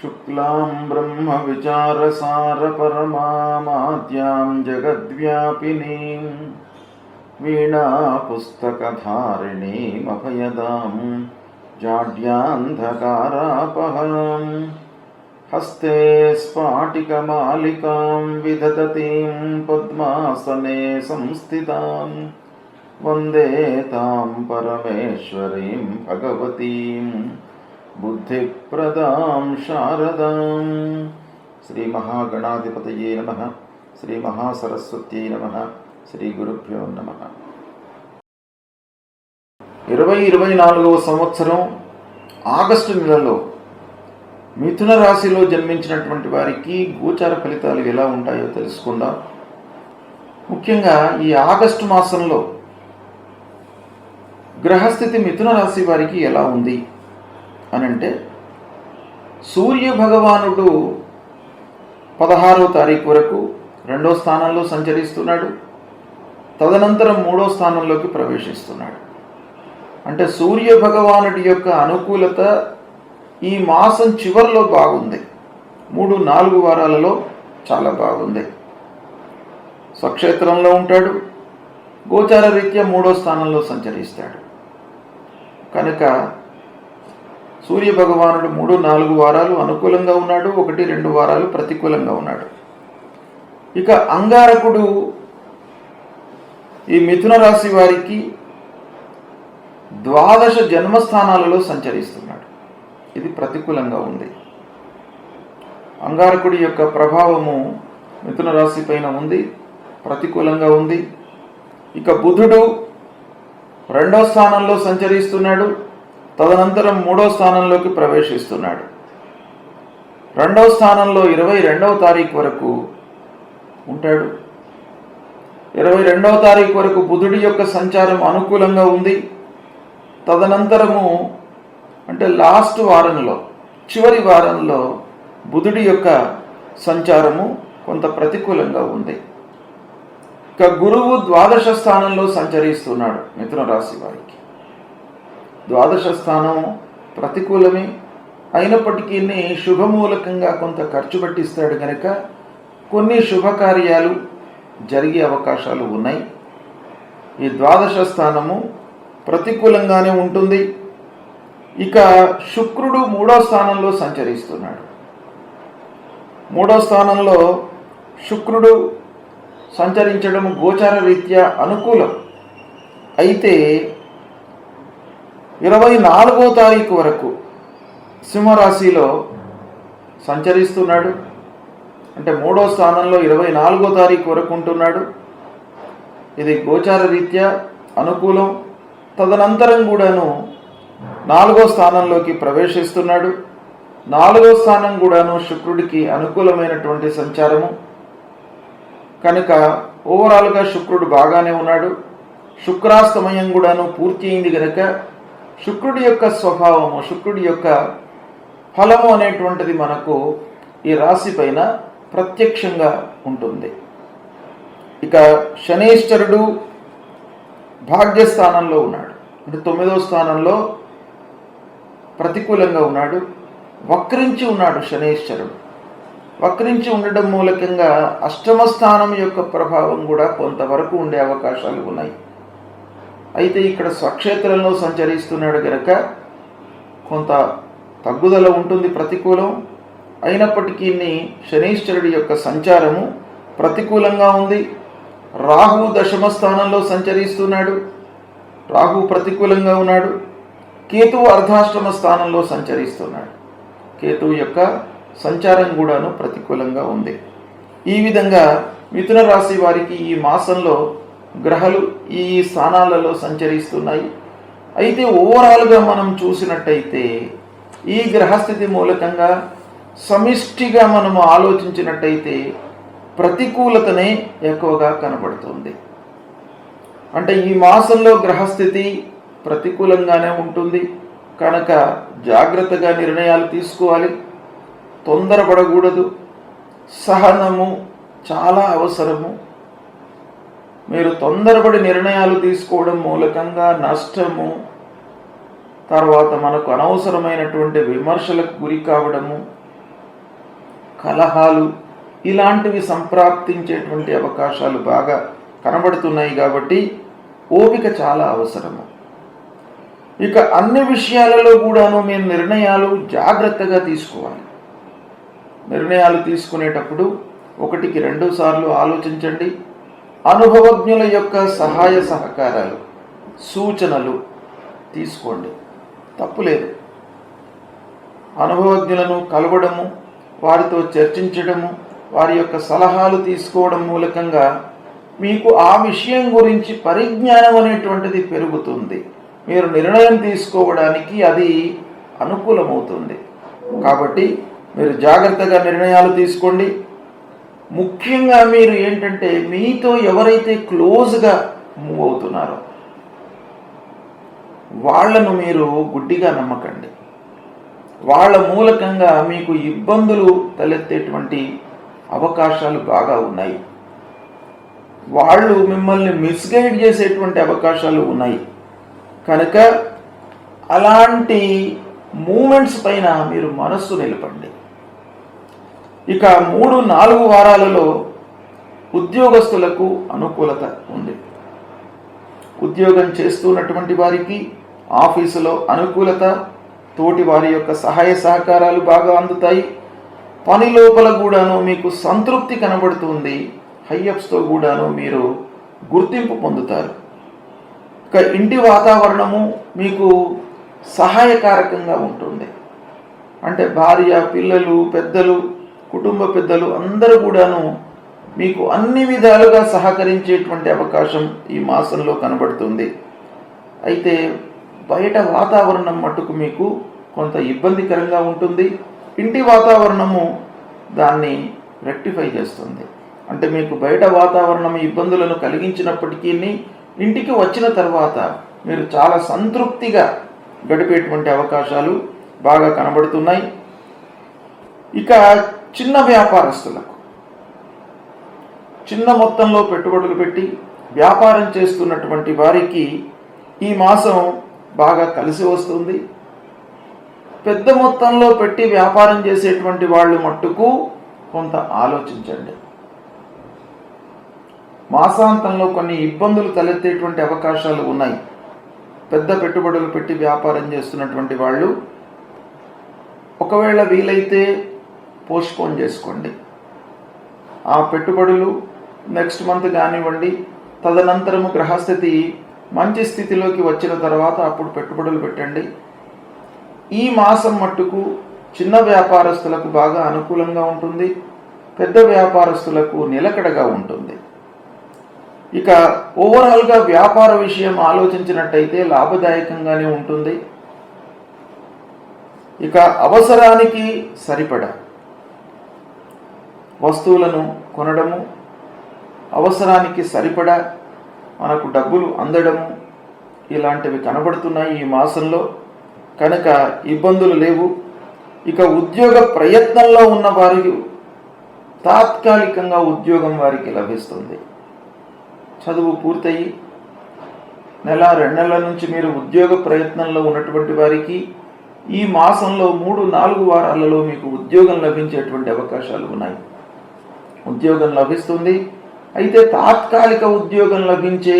शुक्लां ब्रह्मविचारसारपरमामाद्यां जगद्व्यापिनीं वीणापुस्तकधारिणीमभयदां जाड्यान्धकारापहं हस्ते स्फाटिकमालिकां विदधतीं पद्मासने संस्थितां वन्दे तां परमेश्वरीं भगवतीं बुद्धिप्रदां शारदां। श्री महागणाधिपतये नमः। श्री महासरस्वत्यै नमः। శ్రీ గురుభ్యో నమః. 2024వ సంవత్సరం ఆగస్టు నెలలో మిథున రాశిలో జన్మించినటువంటి వారికి గోచార ఫలితాలు ఎలా ఉంటాయో తెలుసుకుందాం. ముఖ్యంగా ఈ ఆగస్టు మాసంలో గ్రహస్థితి మిథున రాశి వారికి ఎలా ఉంది అనంటే, సూర్య భగవానుడు 16వ తారీఖు వరకు 2వ స్థానంలో సంచరిస్తున్నాడు. తదనంతరం 3వ స్థానంలోకి ప్రవేశిస్తున్నాడు. అంటే సూర్య భగవానుడి యొక్క అనుకూలత ఈ మాసం చివరిలో బాగుంది. 3-4 వారాలలో చాలా బాగుంది. స్వక్షేత్రంలో ఉంటాడు. గోచార రీత్యా 3వ స్థానంలో సంచరిస్తాడు. కనుక సూర్య భగవానుడు 3-4 వారాలు అనుకూలంగా ఉన్నాడు. 1-2 వారాలు ప్రతికూలంగా ఉన్నాడు. ఇక అంగారకుడు ఈ మిథున రాశి వారికి ద్వాదశ జన్మస్థానాలలో సంచరిస్తున్నాడు. ఇది ప్రతికూలంగా ఉంది. అంగారకుడి యొక్క ప్రభావము మిథున రాశి పైన ఉంది, ప్రతికూలంగా ఉంది. ఇక బుధుడు 2వ స్థానంలో సంచరిస్తున్నాడు. తదనంతరం 3వ స్థానంలోకి ప్రవేశిస్తున్నాడు. 2వ స్థానంలో 22వ తారీఖు వరకు ఉంటాడు. 22వ తారీఖు వరకు బుధుడి యొక్క సంచారం అనుకూలంగా ఉంది. తదనంతరము అంటే లాస్ట్ వారంలో, చివరి వారంలో బుధుడి యొక్క సంచారము కొంత ప్రతికూలంగా ఉంది. ఇక గురువు ద్వాదశ స్థానంలో సంచరిస్తున్నాడు మిథున రాశి వారికి. ద్వాదశ స్థానం ప్రతికూలమే అయినప్పటికీ శుభమూలకంగా కొంత ఖర్చు పెట్టిస్తాడు కనుక కొన్ని శుభకార్యాలు జరిగే అవకాశాలు ఉన్నాయి. ఈ ద్వాదశ స్థానము ప్రతికూలంగానే ఉంటుంది. ఇక శుక్రుడు 3వ స్థానంలో సంచరిస్తున్నాడు. 3వ స్థానంలో శుక్రుడు సంచరించడం గోచార రీత్యా అనుకూలం. అయితే 24వ తారీఖు వరకు సింహరాశిలో సంచరిస్తున్నాడు. అంటే 3వ స్థానంలో 24వ తారీఖు వరకు ఉంటున్నాడు. ఇది గోచార రీత్యా అనుకూలం. తదనంతరం కూడాను 4వ స్థానంలోకి ప్రవేశిస్తున్నాడు. 4వ స్థానం కూడాను శుక్రుడికి అనుకూలమైనటువంటి సంచారము కనుక ఓవరాల్గా శుక్రుడు బాగానే ఉన్నాడు. శుక్రాస్తమయం కూడాను పూర్తి అయింది కనుక శుక్రుడి యొక్క స్వభావము, శుక్రుడి యొక్క ఫలము అనేటువంటిది మనకు ఈ రాశి పైన ప్రత్యక్షంగా ఉంటుంది. ఇక శనైశ్చరుడు భాగ్యస్థానంలో ఉన్నాడు. అంటే 9వ స్థానంలో ప్రతికూలంగా ఉన్నాడు. వక్రించి ఉన్నాడు శనైశ్చరుడు. వక్రించి ఉండడం మూలకంగా అష్టమ స్థానం యొక్క ప్రభావం కూడా కొంతవరకు ఉండే అవకాశాలు ఉన్నాయి. అయితే ఇక్కడ స్వక్షేత్రంలో సంచరిస్తున్నాడు కనుక కొంత తగ్గుదల ఉంటుంది, ప్రతికూలం. అయినప్పటికీ శనైశ్చరుడి యొక్క సంచారము ప్రతికూలంగా ఉంది. రాహు దశమ స్థానంలో సంచరిస్తున్నాడు. రాహు ప్రతికూలంగా ఉన్నాడు. కేతువు అర్ధాష్టమ స్థానంలో సంచరిస్తున్నాడు. కేతువు యొక్క సంచారం కూడాను ప్రతికూలంగా ఉంది. ఈ విధంగా మిథున రాశి వారికి ఈ మాసంలో గ్రహాలు ఈ స్థానాలలో సంచరిస్తున్నాయి. అయితే ఓవరాల్గా మనం చూసినట్టయితే ఈ గ్రహస్థితి మూలకంగా సమిష్టిగా మనము ఆలోచించినట్టయితే ప్రతికూలతనే ఎక్కువగా కనబడుతుంది. అంటే ఈ మాసంలో గ్రహస్థితి ప్రతికూలంగానే ఉంటుంది కనుక జాగ్రత్తగా నిర్ణయాలు తీసుకోవాలి. తొందరపడకూడదు. సహనము చాలా అవసరము. మీరు తొందరపడి నిర్ణయాలు తీసుకోవడం మూలకంగా నష్టము, తర్వాత మనకు అనవసరమైనటువంటి విమర్శలకు గురి కావడము, కలహాలు ఇలాంటివి సంప్రాప్తించేటువంటి అవకాశాలు బాగా కనబడుతున్నాయి. కాబట్టి ఓపిక చాలా అవసరము. ఇక అన్ని విషయాలలో కూడాను మీరు నిర్ణయాలు జాగ్రత్తగా తీసుకోవాలి. నిర్ణయాలు తీసుకునేటప్పుడు 1-2 సార్లు ఆలోచించండి. అనుభవజ్ఞుల యొక్క సహాయ సహకారాలు, సూచనలు తీసుకోండి, తప్పులేదు. అనుభవజ్ఞులను కలవడము, వారితో చర్చించడము, వారి యొక్క సలహాలు తీసుకోవడం మూలకంగా మీకు ఆ విషయం గురించి పరిజ్ఞానం అనేటువంటిది పెరుగుతుంది. మీరు నిర్ణయం తీసుకోవడానికి అది అనుకూలమవుతుంది. కాబట్టి మీరు జాగ్రత్తగా నిర్ణయాలు తీసుకోండి. ముఖ్యంగా మీరు ఏంటంటే మీతో ఎవరైతే క్లోజ్గా మూవ్ అవుతున్నారో వాళ్లను మీరు గుడ్డిగా నమ్మకండి. వాళ్ళ మూలకంగా మీకు ఇబ్బందులు తలెత్తేటువంటి అవకాశాలు బాగా ఉన్నాయి. వాళ్ళు మిమ్మల్ని మిస్గైడ్ చేసేటువంటి అవకాశాలు ఉన్నాయి. కనుక అలాంటి మూమెంట్స్ పైన మీరు మనస్సు నిలపండి. ఇక 3-4 వారాలలో ఉద్యోగస్తులకు అనుకూలత ఉంది. ఉద్యోగం చేస్తున్నటువంటి వారికి ఆఫీసులో అనుకూలత, తోటి వారి యొక్క సహాయ సహకారాలు బాగా అందుతాయి. పని లోపల కూడాను మీకు సంతృప్తి కనబడుతుంది. హైఅప్స్తో కూడాను మీరు గుర్తింపు పొందుతారు. ఇక ఇంటి వాతావరణము మీకు సహాయకారకంగా ఉంటుంది. అంటే భార్య, పిల్లలు, పెద్దలు, కుటుంబ పెద్దలు అందరూ కూడాను మీకు అన్ని విధాలుగా సహకరించేటువంటి అవకాశం ఈ మాసంలో కనబడుతుంది. అయితే బయట వాతావరణం మట్టుకు మీకు కొంత ఇబ్బందికరంగా ఉంటుంది. ఇంటి వాతావరణము దాన్ని రెక్టిఫై చేస్తుంది. అంటే మీకు బయట వాతావరణం ఇబ్బందులను కలిగించినప్పటికీ ఇంటికి వచ్చిన తర్వాత మీరు చాలా సంతృప్తిగా గడిపేటువంటి అవకాశాలు బాగా కనబడుతున్నాయి. ఇక చిన్న వ్యాపారస్తులకు, చిన్న మొత్తంలో పెట్టుబడులు పెట్టి వ్యాపారం చేస్తున్నటువంటి వారికి ఈ మాసం బాగా కలిసి వస్తుంది. పెద్ద మొత్తంలో పెట్టి వ్యాపారం చేసేటువంటి వాళ్ళు మట్టుకు కొంత ఆలోచించండి. మాసాంతంలో కొన్ని ఇబ్బందులు తలెత్తేటువంటి అవకాశాలు ఉన్నాయి. పెద్ద పెట్టుబడులు పెట్టి వ్యాపారం చేస్తున్నటువంటి వాళ్ళు ఒకవేళ వీలైతే పోస్ట్పోన్ చేసుకోండి. ఆ పెట్టుబడులు నెక్స్ట్ మంత్ కానివ్వండి, తదనంతరము గ్రహస్థితి మంచి స్థితిలోకి వచ్చిన తర్వాత అప్పుడు పెట్టుబడులు పెట్టండి. ఈ మాసం మట్టుకు చిన్న వ్యాపారస్తులకు బాగా అనుకూలంగా ఉంటుంది. పెద్ద వ్యాపారస్తులకు నిలకడగా ఉంటుంది. ఇక ఓవరాల్గా వ్యాపార విషయం ఆలోచించినట్టయితే లాభదాయకంగానే ఉంటుంది. ఇక అవసరానికి సరిపడా వస్తువులను కొనడము, అవసరానికి సరిపడా మనకు డబ్బులు అందడము ఇలాంటివి కనబడుతున్నాయి ఈ మాసంలో. కనుక ఇబ్బందులు లేవు. ఇక ఉద్యోగ ప్రయత్నంలో ఉన్న వారికి తాత్కాలికంగా ఉద్యోగం వారికి లభిస్తుంది. చదువు పూర్తయి 1-2 నెలల నుంచి మీరు ఉద్యోగ ప్రయత్నంలో ఉన్నటువంటి వారికి ఈ మాసంలో 3-4 వారాలలో మీకు ఉద్యోగం లభించేటువంటి అవకాశాలు ఉన్నాయి. ఉద్యోగం లభిస్తుంది. అయితే తాత్కాలిక ఉద్యోగం లభించే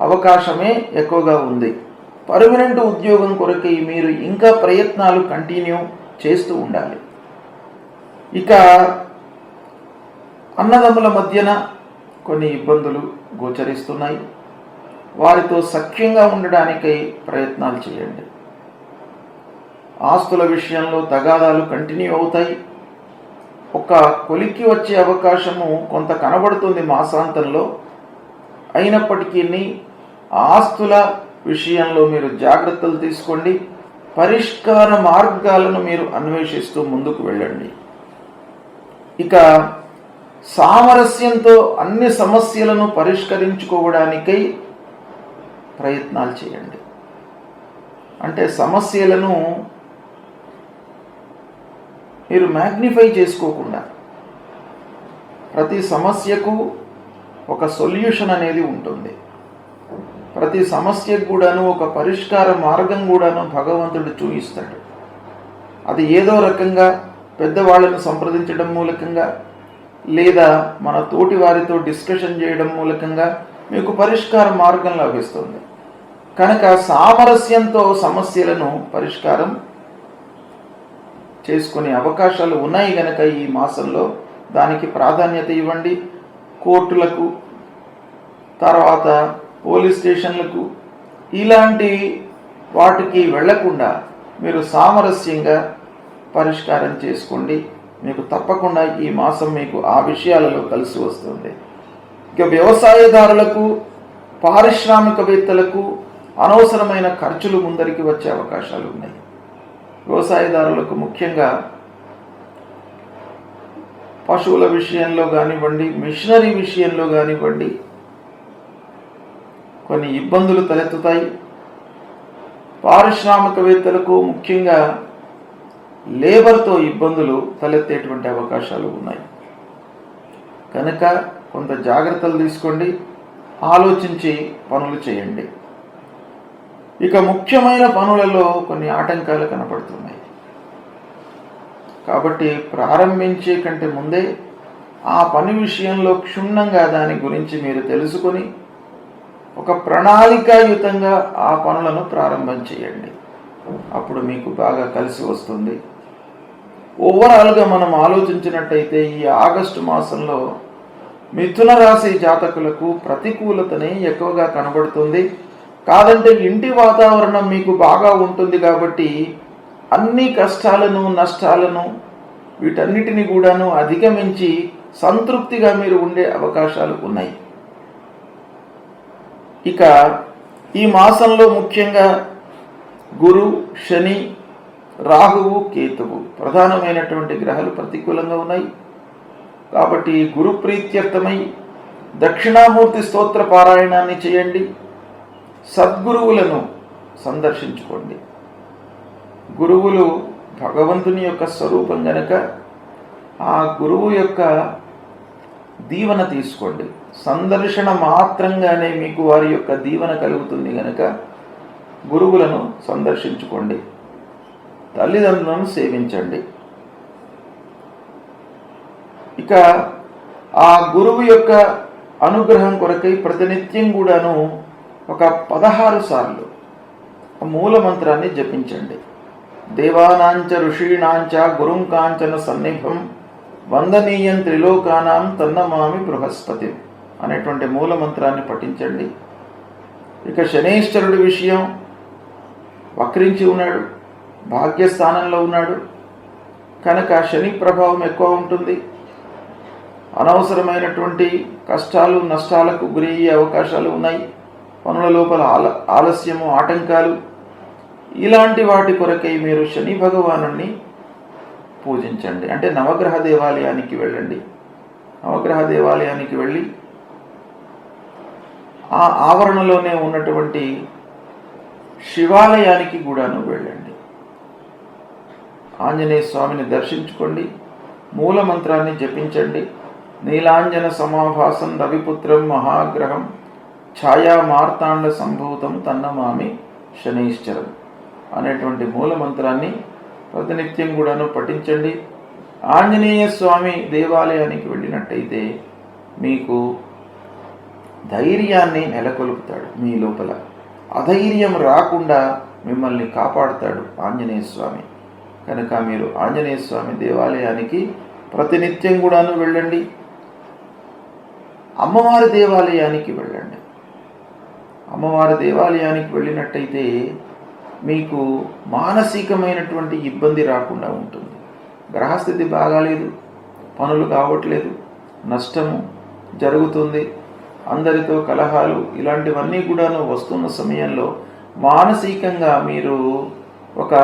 అవకాశమే ఎక్కువగా ఉంది. పర్మనెంట్ ఉద్యోగం కొరకై మీరు ఇంకా ప్రయత్నాలు కంటిన్యూ చేస్తూ ఉండాలి. ఇక అన్నదమ్ముల మధ్యన కొన్ని ఇబ్బందులు గోచరిస్తున్నాయి. వారితో సఖ్యంగా ఉండడానికై ప్రయత్నాలు చేయండి. ఆస్తుల విషయంలో తగాదాలు కంటిన్యూ అవుతాయి. ఒక కొలిక్కి వచ్చే అవకాశము కొంత కనబడుతుంది మాసాంతంలో. అయినప్పటికీ ఆస్తుల విషయంలో మీరు జాగ్రత్తలు తీసుకోండి. పరిష్కార మార్గాలను మీరు అన్వేషిస్తూ ముందుకు వెళ్ళండి. ఇక సామరస్యంతో అన్ని సమస్యలను పరిష్కరించుకోవడానికై ప్రయత్నాలు చేయండి. అంటే సమస్యలను మీరు మ్యాగ్నిఫై చేసుకోకుండా ప్రతి సమస్యకు ఒక సొల్యూషన్ అనేది ఉంటుంది. ప్రతి సమస్యకు కూడాను ఒక పరిష్కార మార్గం కూడాను భగవంతుడు చూపిస్తాడు. అది ఏదో రకంగా పెద్దవాళ్ళను సంప్రదించడం మూలకంగా లేదా మన తోటి వారితో డిస్కషన్ చేయడం మూలకంగా మీకు పరిష్కార మార్గం లభిస్తుంది. కనుక సామరస్యంతో సమస్యలను పరిష్కారం చేసుకునే అవకాశాలు ఉన్నాయి కనుక ఈ మాసంలో దానికి ప్రాధాన్యత ఇవ్వండి. కోర్టులకు, తర్వాత పోలీస్ స్టేషన్లకు ఇలాంటి వాటికి వెళ్లకుండా మీరు సామరస్యంగా పరిష్కారం చేసుకోండి. మీకు తప్పకుండా ఈ మాసం మీకు ఆ విషయాలలో కలిసి వస్తుంది. ఇక వ్యవసాయదారులకు, పారిశ్రామికవేత్తలకు అనవసరమైన ఖర్చులు ముందరికి వచ్చే అవకాశాలు ఉన్నాయి. వ్యవసాయదారులకు ముఖ్యంగా పశువుల విషయంలో కానివ్వండి, మిషనరీ విషయంలో కానివ్వండి కొన్ని ఇబ్బందులు తలెత్తుతాయి. పారిశ్రామికవేత్తలకు ముఖ్యంగా లేబర్తో ఇబ్బందులు తలెత్తేటువంటి అవకాశాలు ఉన్నాయి. కనుక కొంత జాగ్రత్తలు తీసుకోండి, ఆలోచించి పనులు చేయండి. ఇక ముఖ్యమైన పనులలో కొన్ని ఆటంకాలు కనపడుతున్నాయి. కాబట్టి ప్రారంభించే కంటే ముందే ఆ పని విషయంలో క్షుణ్ణంగా దాని గురించి మీరు తెలుసుకొని ఒక ప్రణాళికాయుతంగా ఆ పనులను ప్రారంభం చేయండి. అప్పుడు మీకు బాగా కలిసి వస్తుంది. ఓవరాల్గా మనం ఆలోచించినట్టయితే ఈ ఆగస్టు మాసంలో మిథున రాశి జాతకులకు ప్రతికూలతనే ఎక్కువగా కనబడుతుంది. కాదంటే ఇంటి వాతావరణం మీకు బాగా ఉంటుంది కాబట్టి అన్ని కష్టాలను, నష్టాలను వీటన్నిటిని కూడాను అధిగమించి సంతృప్తిగా మీరు ఉండే అవకాశాలు ఉన్నాయి. ఇక ఈ మాసంలో ముఖ్యంగా గురు, శని, రాహువు, కేతువు ప్రధానమైనటువంటి గ్రహాలు ప్రతికూలంగా ఉన్నాయి. కాబట్టి గురు ప్రీత్యర్థమై దక్షిణామూర్తి స్తోత్ర పారాయణాన్ని చేయండి. సద్గురువులను సందర్శించుకోండి. గురువులు భగవంతుని యొక్క స్వరూపం గనక ఆ గురువు యొక్క దీవెన తీసుకోండి. సందర్శన మాత్రంగానే మీకు వారి యొక్క దీవెన కలుగుతుంది గనక గురువులను సందర్శించుకోండి. తల్లిదండ్రులను సేవించండి. ఇక ఆ గురువు యొక్క అనుగ్రహం కొరకై ప్రతినిత్యం కూడాను ఒక 16 సార్లు మూల మంత్రాన్ని జపించండి. దేవానాంచ ఋషీణాంచ గురుం కాంచన సన్నిభం వందనీయం త్రిలోకానాం తన్నమామి బృహస్పతి అనేటువంటి మూల మంత్రాన్ని పఠించండి. ఇక శనేశ్వరుడి విషయం, వక్రించి ఉన్నాడు, భాగ్యస్థానంలో ఉన్నాడు కనుక శని ప్రభావం ఎక్కువ ఉంటుంది. అనవసరమైనటువంటి కష్టాలు, నష్టాలకు గురయ్యే అవకాశాలు ఉన్నాయి. పనుల లోపల ఆలస్యము, ఆటంకాలు ఇలాంటి వాటి కొరకై మీరు శని భగవానుణ్ణి పూజించండి. అంటే నవగ్రహ దేవాలయానికి వెళ్ళండి. నవగ్రహ దేవాలయానికి వెళ్ళి ఆ ఆవరణలోనే ఉన్నటువంటి శివాలయానికి కూడాను వెళ్ళండి. ఆంజనేయ స్వామిని దర్శించుకోండి. మూల మంత్రాన్ని జపించండి. నీలాంజన సమాభాసం రవిపుత్రం మహాగ్రహం ఛాయా మార్తాండ సంభూతం తన్నమామి శనైశ్చరం అనేటువంటి మూల మంత్రాన్ని ప్రతినిత్యం కూడాను పఠించండి. ఆంజనేయ స్వామి దేవాలయానికి వెళ్ళినట్టయితే మీకు ధైర్యాన్ని నెలకొల్పుతాడు. మీ లోపల అధైర్యం రాకుండా మిమ్మల్ని కాపాడుతాడు ఆంజనేయ స్వామి. కనుక మీరు ఆంజనేయ స్వామి దేవాలయానికి ప్రతినిత్యం కూడాను వెళ్ళండి. అమ్మవారి దేవాలయానికి వెళ్ళండి. అమ్మవారి దేవాలయానికి వెళ్ళినట్టయితే మీకు మానసికమైనటువంటి ఇబ్బంది రాకుండా ఉంటుంది. గ్రహస్థితి బాగాలేదు, పనులు కావట్లేదు, నష్టము జరుగుతుంది, అందరితో కలహాలు ఇలాంటివన్నీ కూడాను వస్తున్న సమయంలో మానసికంగా మీరు ఒక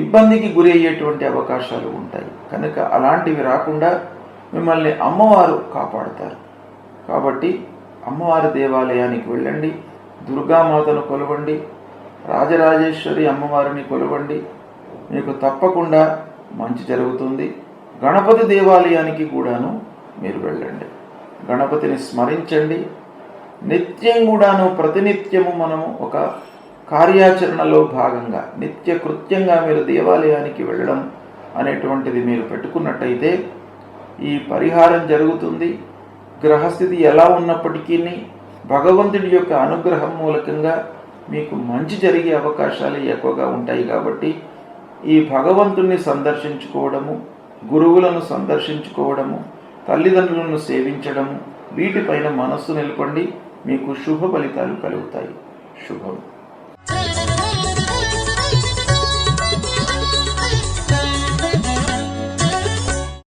ఇబ్బందికి గురి అయ్యేటువంటి అవకాశాలు ఉంటాయి. కనుక అలాంటివి రాకుండా మిమ్మల్ని అమ్మవారు కాపాడుతారు. కాబట్టి అమ్మవారి దేవాలయానికి వెళ్ళండి. దుర్గామాతను కొలవండి, రాజరాజేశ్వరి అమ్మవారిని కొలవండి. మీకు తప్పకుండా మంచి జరుగుతుంది. గణపతి దేవాలయానికి కూడాను మీరు వెళ్ళండి. గణపతిని స్మరించండి. నిత్యం కూడాను ప్రతినిత్యము మనము ఒక కార్యాచరణలో భాగంగా నిత్య కృత్యంగా మీరు దేవాలయానికి వెళ్ళడం అనేటువంటిది మీరు పెట్టుకున్నట్టయితే ఈ పరిహారం జరుగుతుంది. గ్రహస్థితి ఎలా ఉన్నప్పటికీ భగవంతుడి యొక్క అనుగ్రహం మూలకంగా మీకు మంచి జరిగే అవకాశాలు ఎక్కువగా ఉంటాయి. కాబట్టి ఈ భగవంతుణ్ణి సందర్శించుకోవడము, గురువులను సందర్శించుకోవడము, తల్లిదండ్రులను సేవించడము, వీటిపైన మనస్సు నిలపండి. మీకు శుభ ఫలితాలు కలుగుతాయి. శుభం.